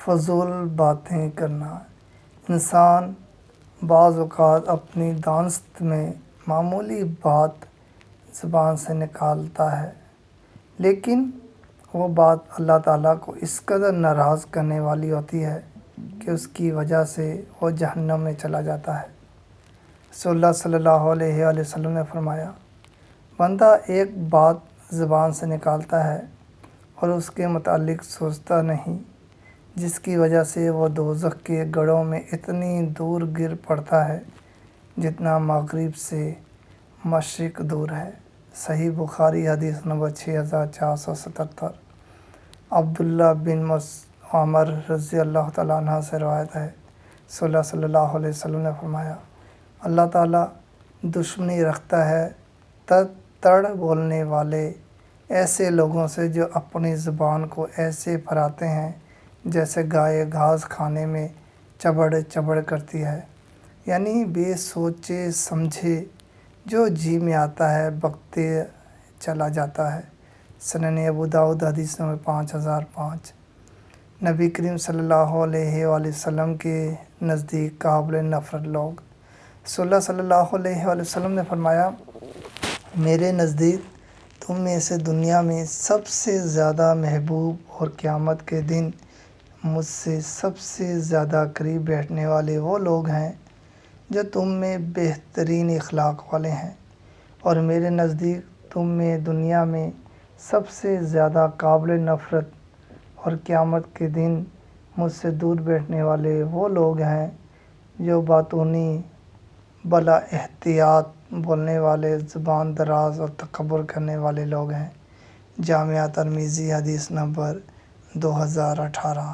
فضول باتیں کرنا۔ انسان بعض اوقات اپنی دانست میں معمولی بات زبان سے نکالتا ہے، لیکن وہ بات اللہ تعالیٰ کو اس قدر ناراض کرنے والی ہوتی ہے کہ اس کی وجہ سے وہ جہنم میں چلا جاتا ہے۔ رسول اللہ صلی اللہ علیہ وآلہ وسلم نے فرمایا، بندہ ایک بات زبان سے نکالتا ہے اور اس کے متعلق سوچتا نہیں، جس کی وجہ سے وہ دوزخ کے گڑھوں میں اتنی دور گر پڑتا ہے جتنا مغرب سے مشرق دور ہے۔ صحیح بخاری حدیث نمبر 6477۔ عبداللہ بن عمر رضی اللہ تعالیٰ عنہ سے روایت ہے، رسول اللہ صلی اللہ علیہ وسلم نے فرمایا، اللہ تعالیٰ دشمنی رکھتا ہے تڑ بولنے والے ایسے لوگوں سے جو اپنی زبان کو ایسے پھراتے ہیں جیسے گائے گھاس کھانے میں چبڑ چبڑ کرتی ہے، یعنی بے سوچے سمجھے جو جی میں آتا ہے بکتے چلا جاتا ہے۔ سنن ابو داؤد حدیث نمبر 5005۔ نبی کریم صلی اللہ علیہ وآلہ وسلم کے نزدیک قابل نفرت لوگ۔ رسول اللہ صلی اللہ علیہ وآلہ وسلم نے فرمایا، میرے نزدیک تم میں سے دنیا میں سب سے زیادہ محبوب اور قیامت کے دن مجھ سے سب سے زیادہ قریب بیٹھنے والے وہ لوگ ہیں جو تم میں بہترین اخلاق والے ہیں، اور میرے نزدیک تم میں دنیا میں سب سے زیادہ قابل نفرت اور قیامت کے دن مجھ سے دور بیٹھنے والے وہ لوگ ہیں جو باطونی بلا احتیاط بولنے والے، زبان دراز اور تکبر کرنے والے لوگ ہیں۔ جامعہ ترمذی حدیث نمبر 2018۔